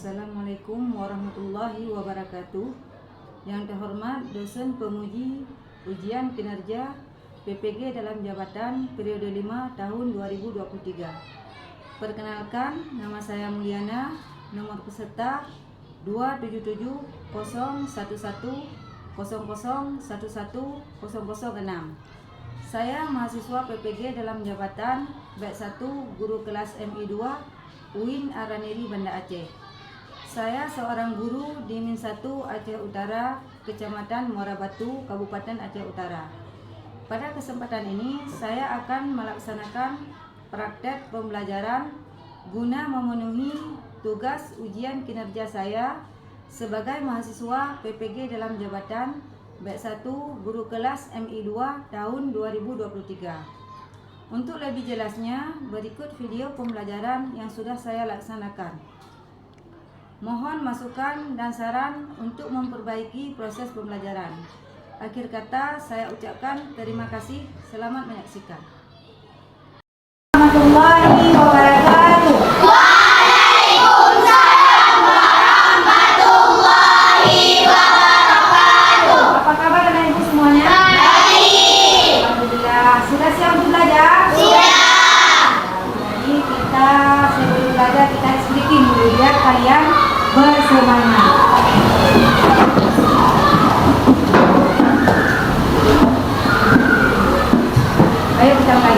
Assalamualaikum warahmatullahi wabarakatuh. Yang terhormat dosen penguji ujian kinerja PPG dalam jabatan periode 5 tahun 2023. Perkenalkan, nama saya Mulyana, nomor peserta 277011010110006. Saya mahasiswa PPG dalam jabatan batch 1 guru kelas MI 2 UIN Araniri Banda Aceh. Saya seorang guru di Min 1 Aceh Utara, Kecamatan Muara Batu, Kabupaten Aceh Utara. Pada kesempatan ini saya akan melaksanakan praktek pembelajaran guna memenuhi tugas ujian kinerja saya sebagai mahasiswa PPG dalam jabatan batch 1 guru kelas MI 2 tahun 2023. Untuk lebih jelasnya, berikut video pembelajaran yang sudah saya laksanakan. Mohon masukan dan saran untuk memperbaiki proses pembelajaran. Akhir kata, saya ucapkan terima kasih. Selamat menyaksikan. Warahmatullahi wabarakatuh. Waalaikumsalam warahmatullahi wabarakatuh. Apa kabar anak ibu semuanya? Baik. Alhamdulillah. Sudah siap untuk belajar? Sudah. Jadi sebelum belajar kita sedikit dulu biar kalian bersemangat. Ayo kita mulai.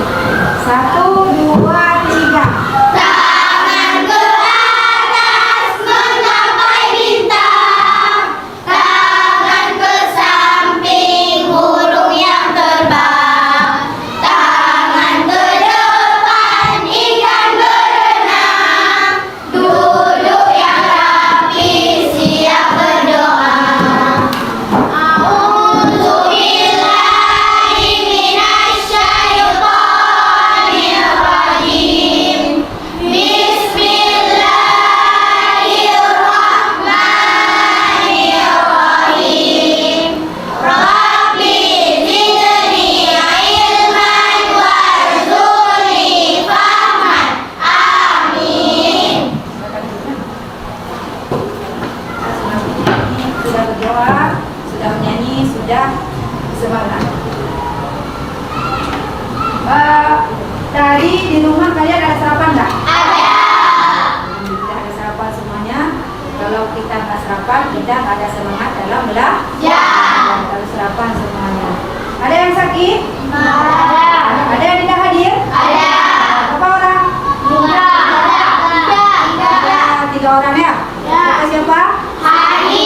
1, 2, 3. Tangan ke atas menggapai bintang, tangan ke samping burung yang terbang, tangan ke depan ikan berenang, duduk yang rapi siap berdoa. A'udzubillahi minasyaitonir rajim. Bismillahirrahmanirrahim. Rabbi zidni ilman warzuqni fahman. Amin. Sudah berdoa, sudah menyanyi, sudah semangat. Tadi di rumah kalian ada sarapan nggak? Ada. Tidak ada sarapan semuanya. Kalau kita nggak sarapan, kita nggak ada semangat dalam belajar. Harus sarapan semuanya. Ada yang sakit? Ada. Ada yang tidak hadir? Ada. Berapa orang? Tiga. Ada 3 orang ya? Ya. Kita siapa? Hani.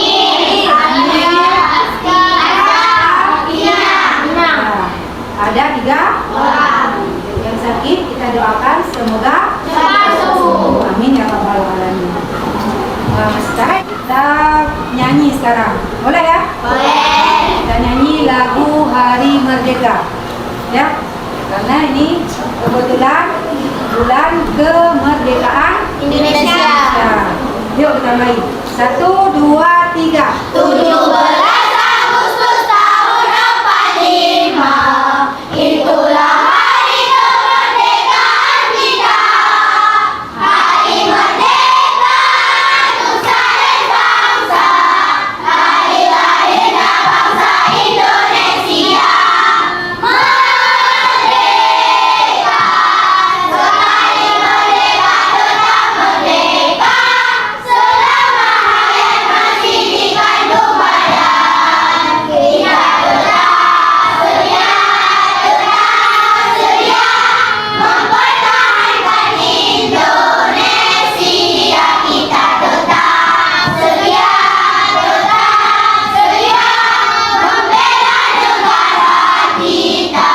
Nah, ada 3 orang. Yang sakit kita doakan semoga Sembuh. amin ya rabbal alamin. Sekarang kita nyanyi sekarang. Boleh ya? Boleh. Kita nyanyi lagu Hari Merdeka. Ya. Karena ini kebetulan bulan kemerdekaan Indonesia. Nah, yuk kita mulai. 1, 2, 3. 17 Agustus tahun 45, itulah hari kemerdekaan kita. Hari merdeka nusa dan bangsa, hari lahirnya bangsa Indonesia. Merdeka, sekali merdeka tetap merdeka, selama hayat masih dikandung badan. Kita tetap sedia mempertahankan Indonesia. Kita tetap sedia membela negara kita.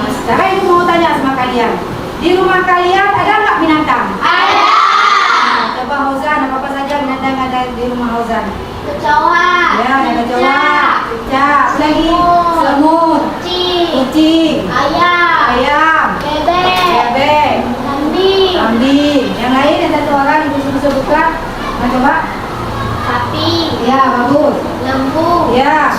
Sekarang ibu mau tanya sama kalian. Di rumah kalian ada nggak binatang? Ada Nah, coba Fauzan, apa saja binatang ada di rumah Fauzan? kecoa, Ya, ada kecoa, cicak, apa lagi? Semut. Semut, kucing, ayam, bebek, kambing. Yang lain yang 1 orang ibu sebutkan. Nah, coba. sapi, Ya, bagus. lembu, Ya.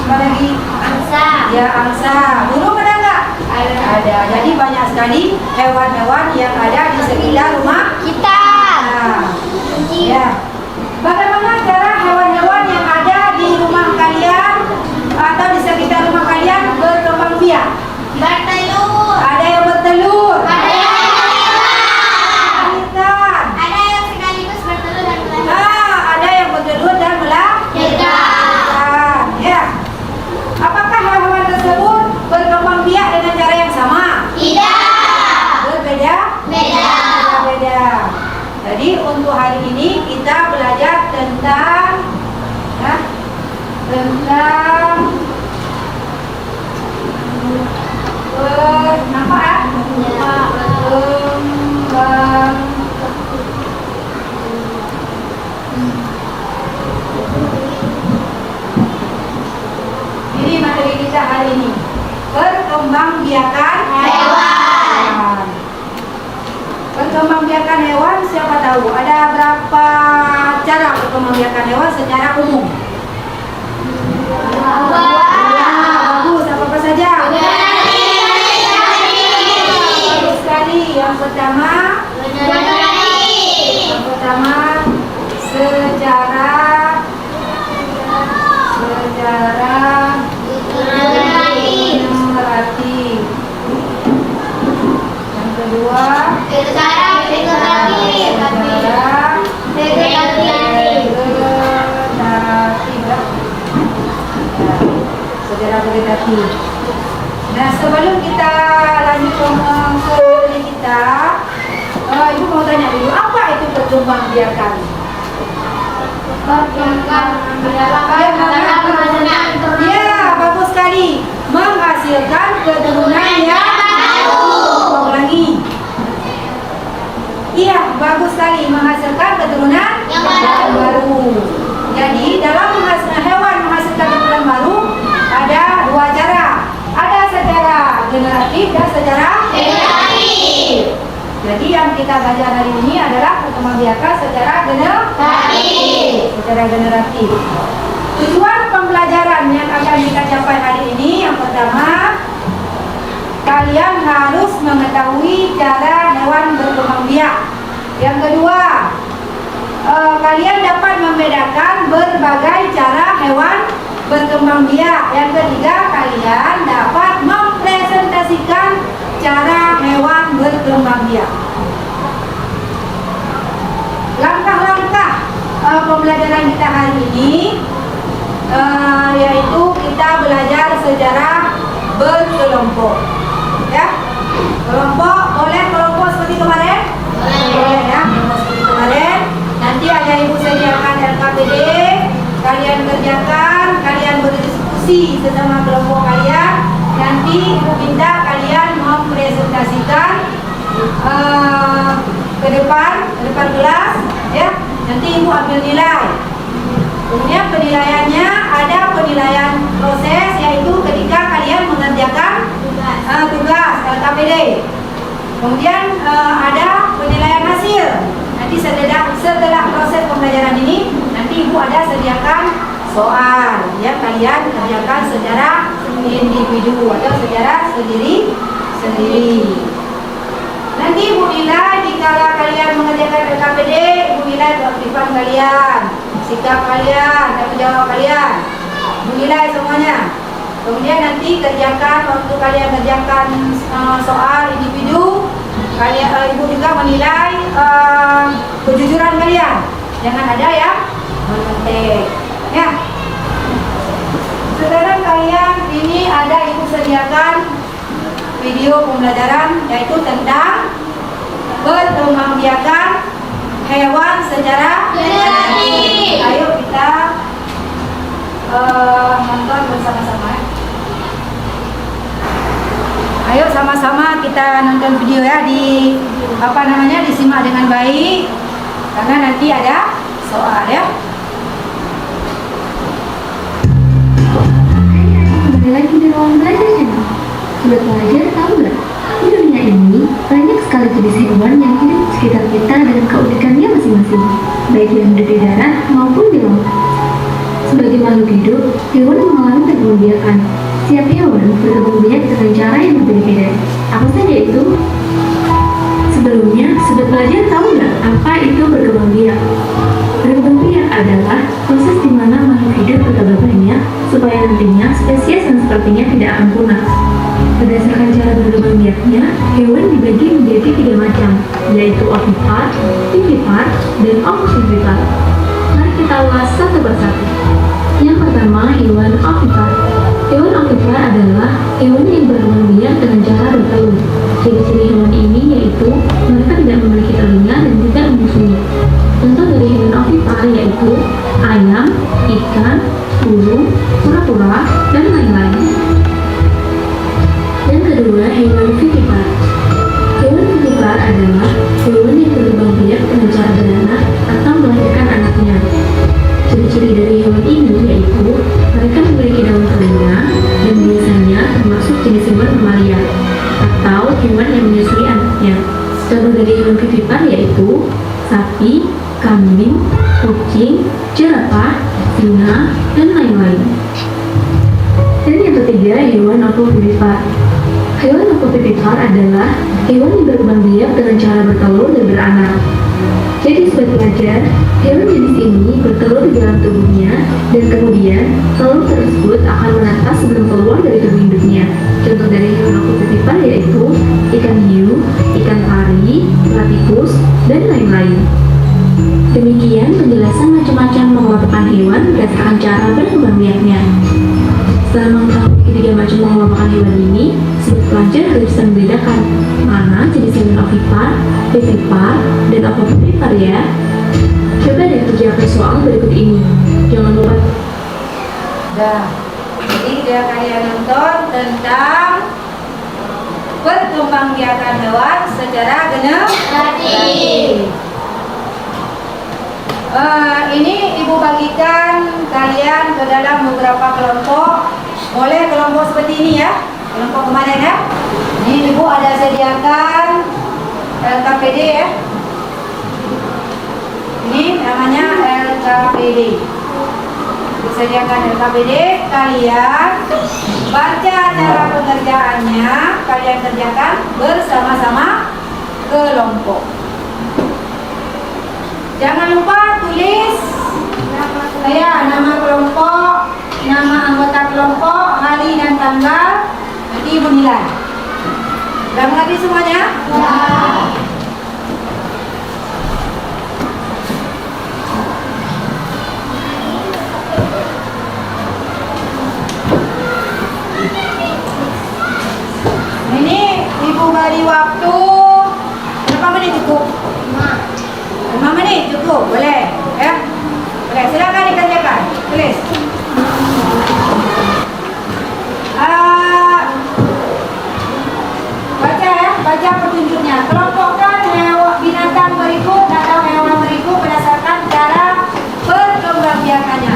Apa lagi? angsa, Ya, angsa. Burung ada nggak? Ada. Jadi banyak sekali hewan-hewan yang ada di sekitar rumah Kita. Nah, ya. Bagaimana cara hewan-hewan yang ada di rumah kalian atau di sekitar rumah kalian berkembang biak? Bertelur. Ada yang bertelur, Ada yang ikan, Ada yang sekaligus bertelur dan melahirkan. ada yang bertelur dan melahirkan. Ya. Apakah hewan tersebut berkembang biak dengan cara yang sama? Tidak. Berbeda? Beda. Berbeda. Jadi untuk hari ini kita belajar tentang ini materi kita hari ini, perkembangbiakan hewan. Perkembangbiakan hewan, siapa tahu ada berapa cara perkembangbiakan hewan secara umum? Bagus, apa saja? Bagus sekali. Yang pertama sejarah generatif. Yang kedua sejarah vegetatif. Nah, sebelum kita lanjut ke materi kita, Ibu mau tanya dulu, apa itu perkembangbiakan? Ya, bagus sekali. Menghasilkan keturunan yang baru. Ulangi. Iya, bagus sekali. Menghasilkan keturunan Yang baru. Jadi, dalam hewan menghasilkan keturunan baru, ada dua cara. Ada secara generatif dan secara Vegetatif. Jadi yang kita belajar hari ini adalah perkembangbiakan secara generatif. Tujuan pembelajaran yang akan kita capai hari ini, yang pertama, kalian harus mengetahui cara hewan berkembang biak. Yang kedua, kalian dapat membedakan berbagai cara hewan berkembang biak. Yang ketiga, kalian dapat mempresentasikan cara hewan berkembang biak. Langkah-langkah pembelajaran kita hari ini yaitu kita belajar sejarah berkelompok. Ya, kelompok boleh kelompok seperti kemarin? Boleh ya, kelompok seperti kemarin. Nanti ada ibu sediakan LKPD, kalian kerjakan, kalian berdiskusi sesama kelompok kalian. Nanti ibu minta kalian mempresentasikan ke depan kelas, ya. Nanti ibu ambil nilai. Kemudian penilaiannya ada penilaian proses, yaitu ketika kalian mengerjakan tugas LKPD. Kemudian ada penilaian hasil. Nanti setelah proses pembelajaran ini, nanti ibu ada sediakan soal yang kalian kerjakan secara individu atau secara sendiri. Nanti ibu nilai jika kalian mengerjakan LKPD, ibu nilai keaktifan kalian, sikap kalian, tanggung jawab kalian, ibu nilai semuanya. Kemudian nanti kerjakan, waktu kalian kerjakan soal individu, kalian ibu juga menilai kejujuran kalian. Jangan ada yang menontek. Ya. Sekarang kalian ini ada ibu sediakan video pembelajaran yaitu tentang perkembangbiakan hewan secara generatif. Ayo kita nonton bersama-sama. Ayo sama-sama kita nonton video ya, disimak dengan baik karena nanti ada soal ya. Kembali lagi di ruang belajar channel. Sobat pelajar, tahu nggak? Di dunia ini banyak sekali jenis hewan yang hidup di sekitar kita dengan keunikannya masing-masing, baik yang hidup di darat maupun di laut. Sebagai makhluk hidup, hewan mengalami perkembangbiakan. Setiap hewan berkembang biak dengan cara yang berbeda-beda. Apa saja itu? Sebelumnya, sobat pelajar tahu nggak apa itu berkembang biak? Berkembang biak adalah proses di mana makhluk hidup bertambah banyak supaya nantinya spesies yang sepertinya tidak akan punah. Berdasarkan cara berkembang biaknya, hewan dibagi menjadi 3 macam, yaitu ovipar, vivipar, dan ovovivipar. Mari kita ulas satu persatu. Yang pertama, hewan ovipar. Hewan ovipar adalah hewan yang berkembang biak dengan cara bertelur. Ciri-ciri hewan ini yaitu mereka tidak memiliki telinga dan tidak menyusui. Contoh dari hewan ovipar yaitu ayam, ikan, burung, kura-kura, dan lain-lain. Yang kedua, hewan vivipar. Hewan vivipar adalah hewan yang berkembang biak dengan cara beranak atau melahirkan anaknya. Ciri-ciri dari hewan ini yaitu mereka memiliki daun telinga dan biasanya termasuk jenis hewan mamalia atau hewan yang menyusui anaknya. Contoh dari hewan vivipar yaitu sapi, kambing, kucing, jerapah, singa, dan lain-lain. Dan yang ketiga, hewan ovovivipar. Hewan ovovivipar adalah hewan yang berkembang biak dengan cara bertelur dan beranak. Jadi sobat pelajar, hewan jenis ini bertelur di dalam tubuhnya dan kemudian telur tersebut akan menetas sebelum keluar dari tubuh induknya. Contoh dari hewan ovovivipar yaitu ikan hiu, ikan pari, platypus, dan lain-lain. Demikian penjelasan macam-macam pengelompokan hewan berdasarkan cara berkembang biaknya. Setelah mengetahui ketiga macam pengelompokan hewan ini, sobat pelajar harus bisa membedakan mana jenis hewan ovipar, vivipar, dan ovovivipar ya. Coba deh kerjakan soal berikut ini. Jangan lupa. Dah. Jadi dia kalian nonton tentang perkembangbiakan hewan secara generasi. Ini ibu bagikan kalian ke dalam beberapa kelompok. Boleh kelompok seperti ini ya, kelompok kemarin ya. Ini ibu ada sediakan LKPD ya. Ini namanya LKPD. Disediakan LKPD, kalian baca cara pengerjaannya, kalian kerjakan bersama-sama kelompok. Jangan lupa tulis nama kelompok, nama anggota kelompok, hari dan tanggal, nanti ibu nilai. Sudah mengerti semuanya? Ya. Ini ibu beri waktu berapa menit cukup? 5 menit cukup, boleh ya? Boleh, silakan dikerjakan. Tulis. Baca ya, baca petunjuknya. Kelompokkan binatang berikut atau hewan berikut berdasarkan cara perkembangbiakannya.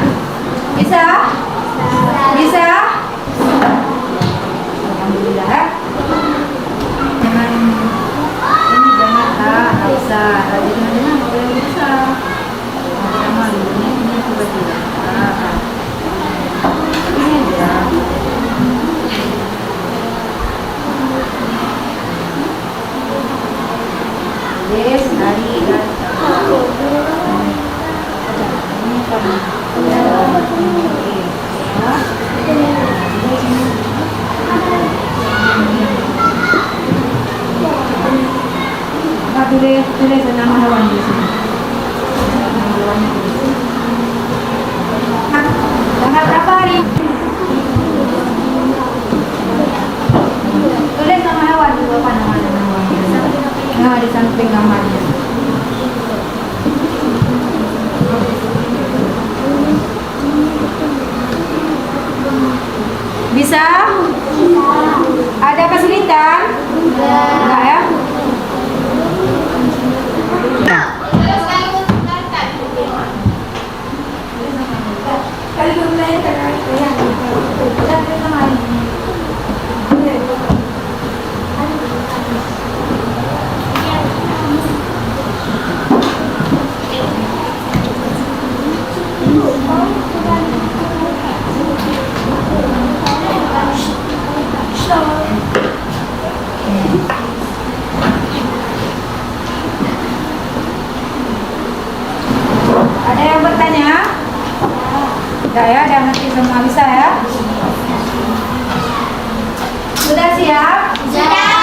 Bisa? Bisa? Alhamdulillah ya. Jangan nggak usah. Jangan boleh bisa. Sama ini tiba-tiba. Ini ya. Yes, hari dan tanggal. Ini kamu. Tulis nama hewan di sini. Tanggal berapa hari? Tulis nama hewan di bawah nama hewannya. Nah, di samping gambarnya. Bisa? Ada kesulitan? Enggak ya? Enggak ya, udah ngerti semua, bisa ya? Sudah siap? Sudah.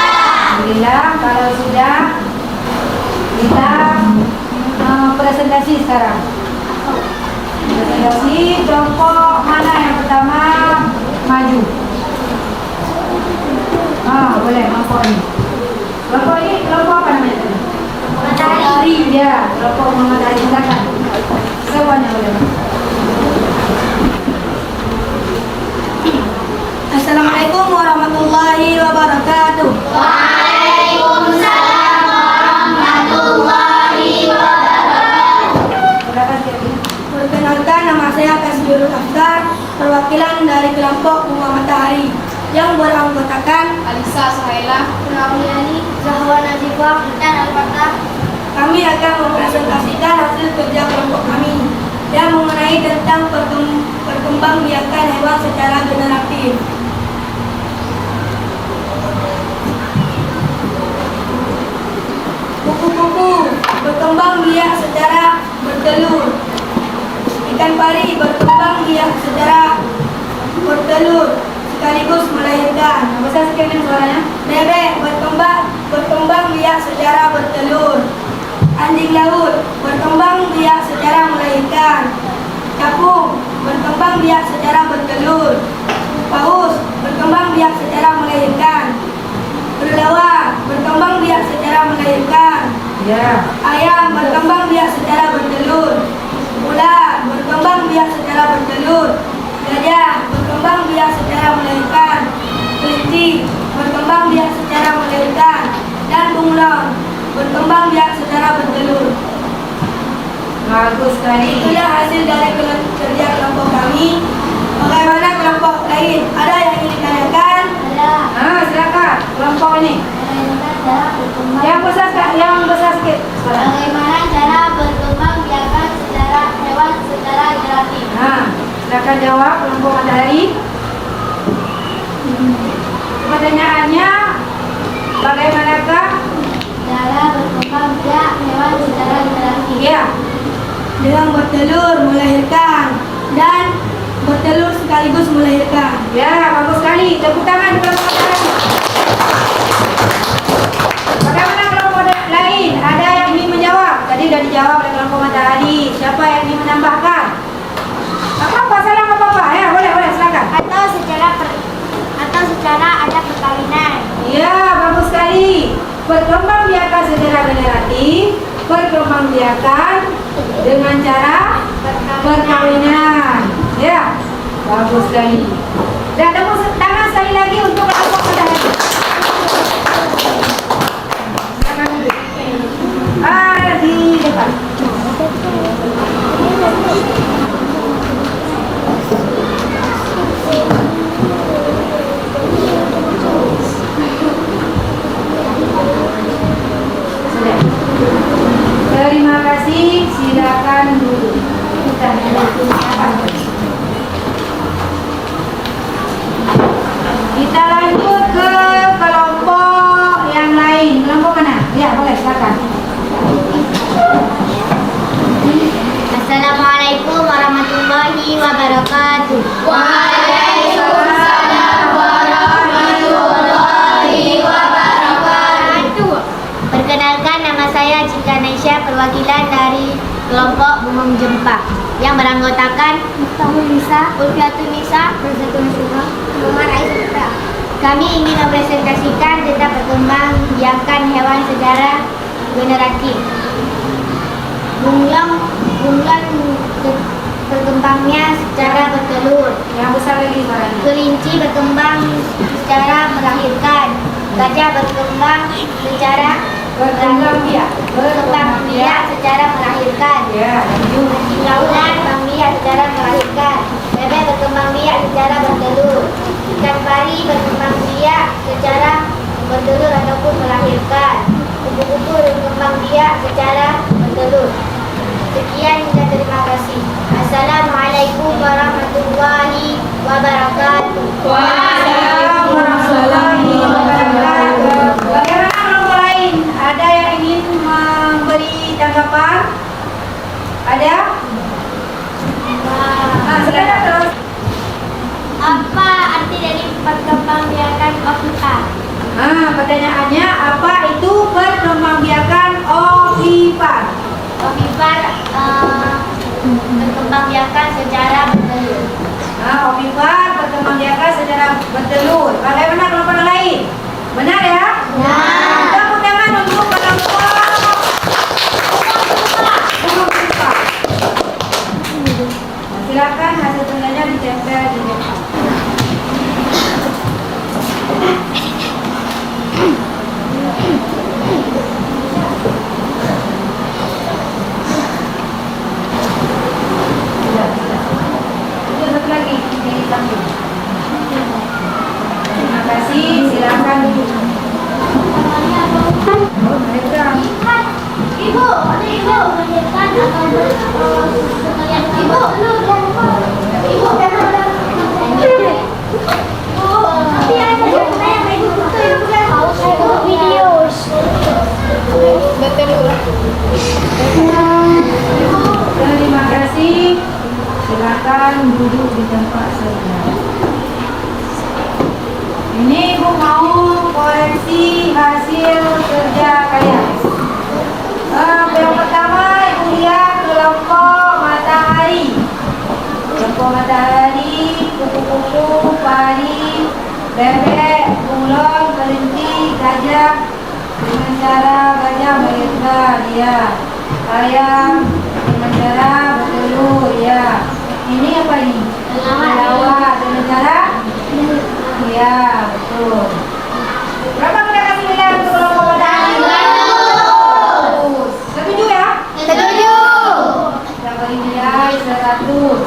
Alhamdulillah, kalau sudah kita presentasi sekarang. Presentasi kelompok mana yang pertama maju? Boleh, kelompok ini. Kelompok ini kelompok apa namanya? Matahari. Ya, kelompok matahari. Silakan. Semuanya boleh. Assalamualaikum warahmatullahi wabarakatuh. Waalaikumsalam warahmatullahi wabarakatuh. Silakan kira-kira. Perkenalkan, nama saya Kasbirul Aftar, perwakilan dari kelompok Bunga Matahari yang beranggotakan Alisa Suhaila, Rahmiani, Zahwa Najibah, dan Al-Fatah. kami akan mempresentasikan hasil kerja kelompok kami yang mengenai tentang perkembangbiakan hewan secara generatif. Kupu-kupu berkembang biak secara bertelur. Ikan pari berkembang biak secara bertelur sekaligus melahirkan. Besar sekali suaranya. Bebek berkembang biak secara bertelur. Anjing laut berkembang biak secara melahirkan. Capung berkembang biak secara bertelur. Paus berkembang biak secara melahirkan. Kelelawar berkembang biak secara melahirkan. Ya. Ayam berkembang biak secara bertelur. Ular berkembang biak secara bertelur. Gajah berkembang biak secara melahirkan. Kelinci berkembang biak secara melahirkan. Dan bunglon berkembang biak secara bertelur. Bagus sekali. Itulah hasil dari kerja kelompok kami. Bagaimana kelompok lain? Ada yang ingin ditanyakan? Ada. Silakan. Kelompok ini. Bagaimana cara berkembang? Yang besar sedikit. Suara. Bagaimana cara berkembang biakan secara hewan secara generatif? Silakan jawab kelompok matahari. Pertanyaannya, bagaimanakah? Cara berkembang biak hewan secara generatif. Ya. Dengan bertelur, melahirkan, dan bertelur sekaligus melahirkan. Ya, bagus sekali. Tepuk tangan kelompok matahari. Bagaimana kelompok lain? Ada yang ingin menjawab? Tadi sudah dijawab oleh kelompok matahari. Siapa yang ingin menambahkan? Apa-apa, salah apa-apa. Ya, boleh, silakan. Atau secara ada perkawinan. Ya, bagus sekali. Perkembangbiakan secara generatif, perkembangbiakan dengan cara perkawinan. Ya, bagus sekali. Dan tepuk tangan sekali lagi untuk kelompok matahari. Silakan duduk. Di depan. Sudah. Terima kasih. Silakan duduk. Kita lanjut ke kelompok yang lain. Kelompok mana? Ya, boleh silakan. Assalamualaikum warahmatullahi wabarakatuh. Waalaikumsalam warahmatullahi wabarakatuh. Perkenalkan, nama saya Cika Naisha, perwakilan dari kelompok Bumung Jempa yang beranggotakan Miftahul Nisa, Ulfiatul Nisa, Rosatul Nisa, Muhammad Aisyah. Kami ingin mempresentasikan tentang perkembangbiakan hewan secara generatif. Bunglon berkembangnya secara bertelur. Yang besar lagi suaranya. Kelinci berkembang secara melahirkan. Gajah berkembang secara Berkembangbiak. secara melahirkan. Ya, lanjut. Ular berkembang biak secara melahirkan. Bebek berkembang biak secara bertelur. Ikan pari berkembang biak secara bertelur ataupun melahirkan. Kupu-kupu berkembang biak secara bertelur. Sekian dan terima kasih. Assalamualaikum warahmatullahi wabarakatuh. Waalaikumsalam warahmatullahi wabarakatuh. Bagaimana kelompok lain? Ada yang ingin memberi tanggapan? Ada? Silakan. Pertanyaannya, apa itu perkembangbiakan ovipar? Ovipar berkembangbiakan secara bertelur. Ovipar berkembangbiakan secara bertelur. Bagaimana kelompok lain? Benar ya? Benar. Tepuk tangan untuk kelompok ovipar. Silakan hasil penilaiannya ditempel di depan. Satu lagi di samping. Terima kasih, silakan duduk. Mereka Ibu, ibu melahirkan atau ibu, tapi ada yang video. Terima kasih. Silakan duduk di tempat saya. Ini Ibu mau koreksi hasil kerja kalian. Yang pertama Ibu lihat kelompok matahari. Kelompok matahari, kupu-kupu, pari, bebek, bunglon, kelinci, gajah. Dengan cara gajah melahirkan, ya. Ayam dengan cara bertelur, ya. Ini apa ini? Kelelawar. Dengan cara? Ya, betul. Berapa kita kasih nilai untuk kelompok matahari? 100. Setuju ya? Setuju. Kita beri nilai 100.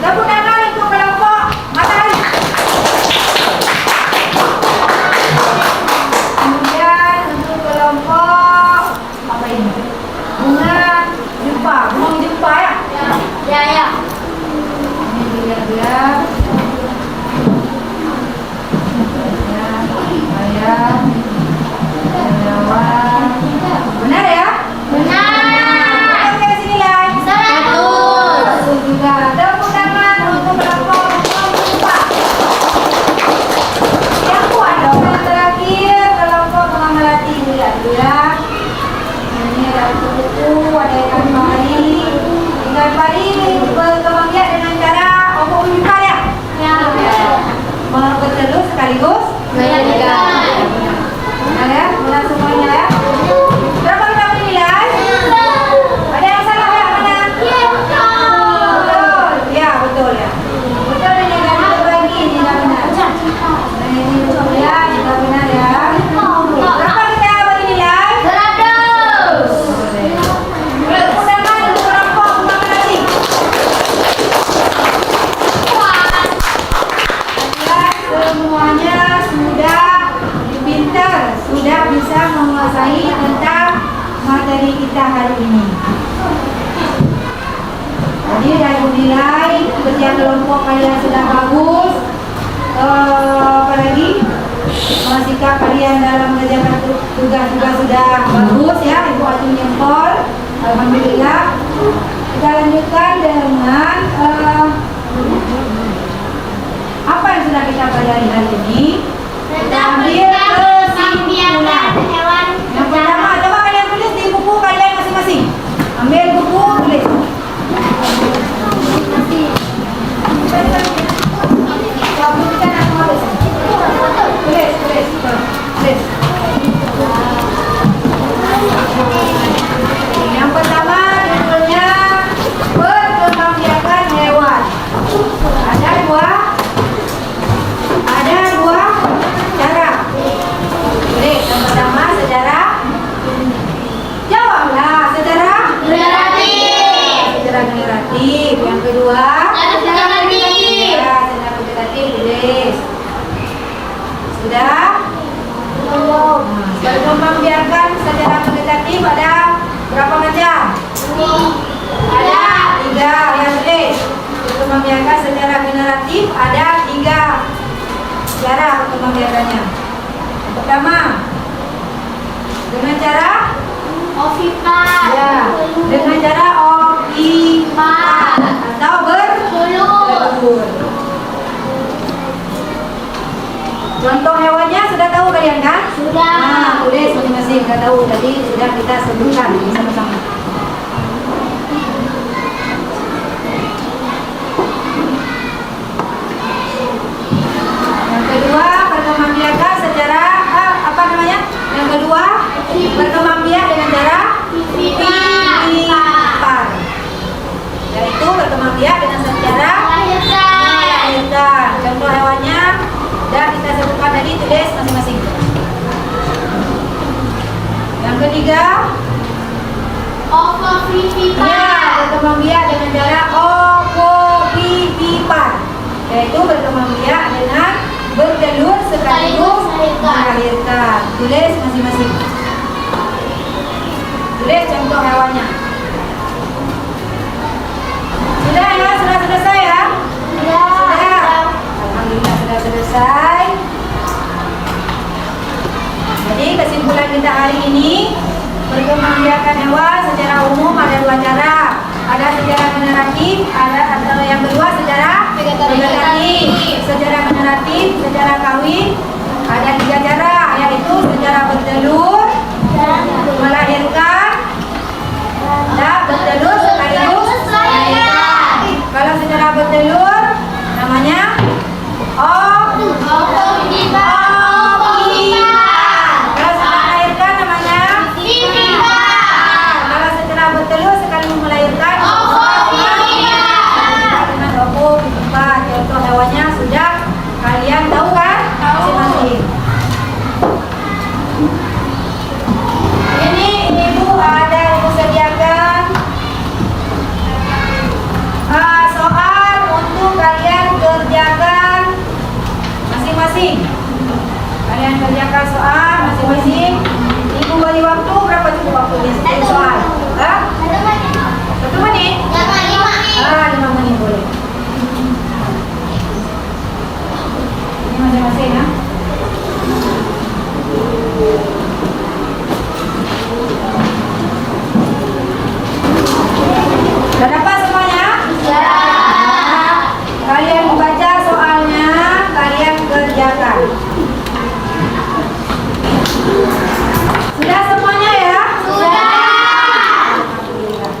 Tepuk tangan untuk kelompok matahari. Kemudian untuk kelompok apa ini? Bunga jumpa. Bunga jumpa ya? Ya. Ini dilihat-lihat. Ayam, kelelawar. Benar ya? Benar. Kita kasih nilai 100 juga. Tepuk tangan untuk kelompok jumpa. Yang kuat dong. Yang terakhir kelompok bunga melati. Lihat dulu ya. Ini ada kupu-kupu, ada ikan pari. Ikan pari berkembang biak dengan cara ovipar ya? Ya. Bertelur sekaligus Melahirkan. benar ya? Benar semuanya ya? Berapa kita beri nilai? Ada yang salah ya? Mana? Betul. Ya, betul ya. Betul dan yang tadi terbagi ini tidak benar. Dan ini betul ya, tidak benar ya. Berapa kita beri nilai? 100. Tepuk tangan untuk kelompok bunga melati. Semuanya sudah pintar, sudah bisa menguasai tentang materi kita hari ini. Jadi dari nilai kerja kelompok kalian sudah bagus. Apalagi sikap kalian dalam mengerjakan tugas juga sudah bagus ya. Ibu acung jempol. Alhamdulillah. Kita lanjutkan dengan apa yang sudah kita pelajari hari ini? Kita ambil kesimpulan. Yang pertama, coba kalian tulis di buku kalian masing-masing. Ambil buku, tulis. Kita nak tulis. Tulis. Yang pertama, judulnya perkembangbiakan hewan. Ada dua cara. Baik, yang pertama secara jawablah secara generatif. Yang kedua secara vegetatif. Tulis. Sudah? Perkembangbiakan secara vegetatif ada berapa macam? Ada 3. Yang tulis. Perkembangbiakan secara generatif ada 3 cara perkembangbiakannya. Pertama, dengan cara Ovipar. ya, dengan cara ovipar atau bertelur. Contoh hewannya sudah tahu kan? kalian kan? Sudah. Nah, tulis masing-masing. Nggak tahu tadi sudah kita sebutkan sama-sama. Yang kedua, perkembangbiakan secara apa namanya? Yang kedua, berkembangbiak dengan cara vivipar. Yaitu berkembangbiak dengan secara melahirkan. Contoh hewannya sudah kita sebutkan tadi, tulis masing-masing. Yang ketiga, berkembangbiak dengan cara ovovivipar, yaitu berkembangbiak dengan bertelur sekaligus melahirkan. Tulis masing-masing. Tulis contoh hewannya. Sudah ya, sudah selesai ya? Sudah. Alhamdulillah sudah selesai. Jadi kesimpulan kita hari ini, perkembangbiakan hewan secara umum ada dua cara. Ada secara generatif, ada atau yang kedua secara vegetatif. Secara generatif, secara kawin ada tiga cara, yaitu secara bertelur, melahirkan, dan bertelur sekaligus melahirkan. Kalau secara bertelur namanya kalau secara melahirkan namanya kalau secara bertelur sekaligus melahirkan dengan ovovivipar. Contoh hewannya sudah kalian tahu kan? Masing-masing. Ini ibu ada ibu sediakan soal untuk kalian kerjakan masing-masing. Kalian kerjakan soal masing-masing. Ibu beri waktu berapa cukup waktunya setiap soal? 1 menit? 5 menit boleh. Ini masing-masing ya. Sudah dapat semuanya? Kalian membaca soalnya, kalian kerjakan. Sudah semuanya ya? Sudah. Alhamdulillah.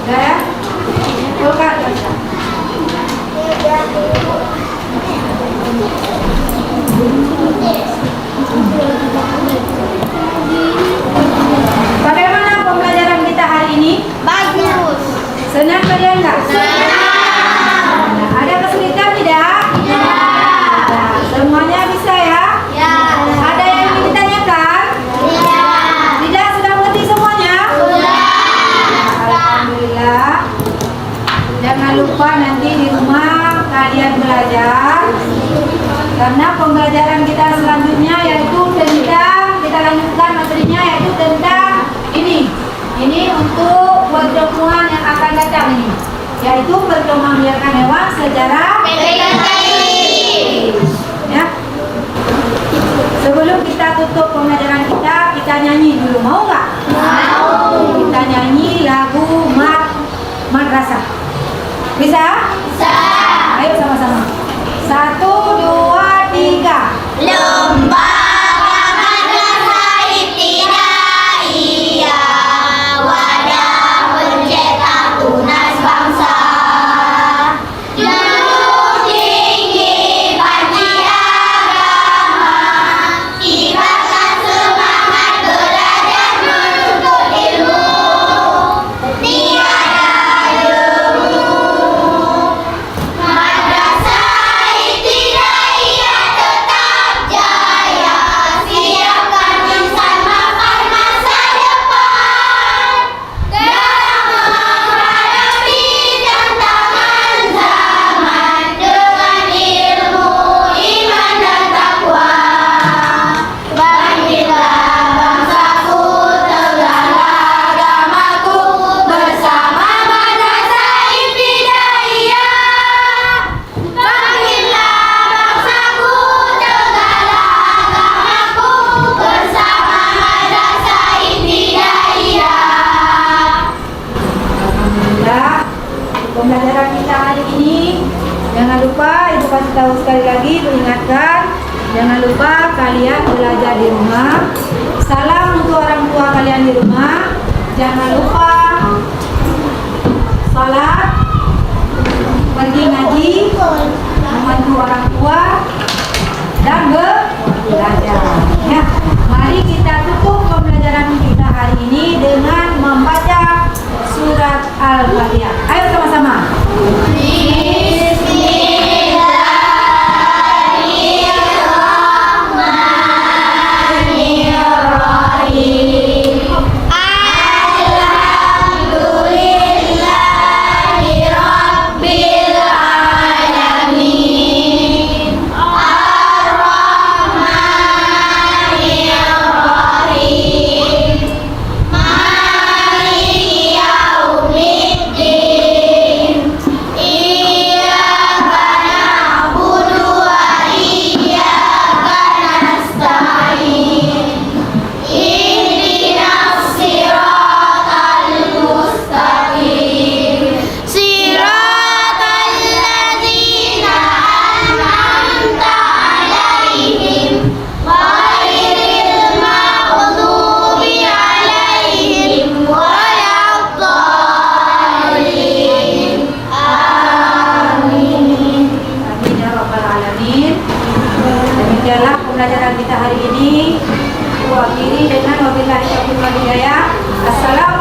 Sudah ya? Bukan. Bagaimana pembelajaran kita hari ini? Bagus. Senang kalian nggak? Ada kesulitan tidak? Nah, semuanya bisa ya? Ada yang ingin ditanyakan? Tidak, sudah mengerti semuanya? Alhamdulillah. Jangan lupa nanti di rumah kalian belajar, karena pembelajaran kita selanjutnya yaitu tentang, kita lanjutkan materinya yaitu tentang ini untuk pertemuan yang akan datang ini, yaitu perkembangbiakan hewan secara vegetatif. Ya. Sebelum kita tutup pembelajaran kita nyanyi dulu, mau nggak? Mau. Kita nyanyi lagu madrasah. Bisa? Bisa. Ayo sama-sama. 1, 2, 3. Lomba madrasah ibtidaiyah, wadah pencetak tunas bangsa. Junjung tinggi panji agama, kibarkan semangat belajar di rumah. Salam untuk orang tua kalian di rumah. Jangan lupa salat, pergi ngaji, membantu orang tua, dan belajar. Ya, mari kita tutup pembelajaran kita hari ini dengan membaca surat Al-Fatihah. Ayo sama-sama. Demikianlah pembelajaran kita hari ini. Aku akhiri dengan wabillahi taufiq wal hidayah. Assalamualaikum.